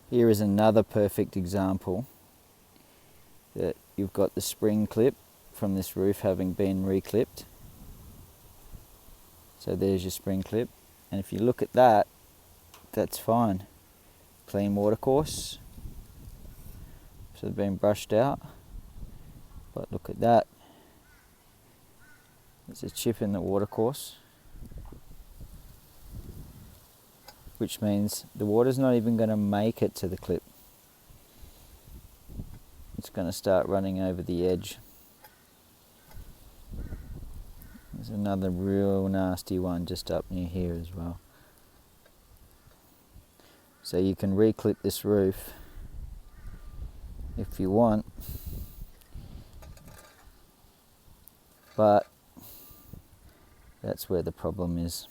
Here is another perfect example that you've got the spring clip from this roof having been reclipped. So there's your spring clip, and if you look at that, that's fine. Clean watercourse, so they've been brushed out. But look at that, there's a chip in the watercourse, which means the water's not even going to make it to the clip. It's going to start running over the edge. There's another real nasty one just up near here as well. So you can reclip this roof if you want, but that's where the problem is.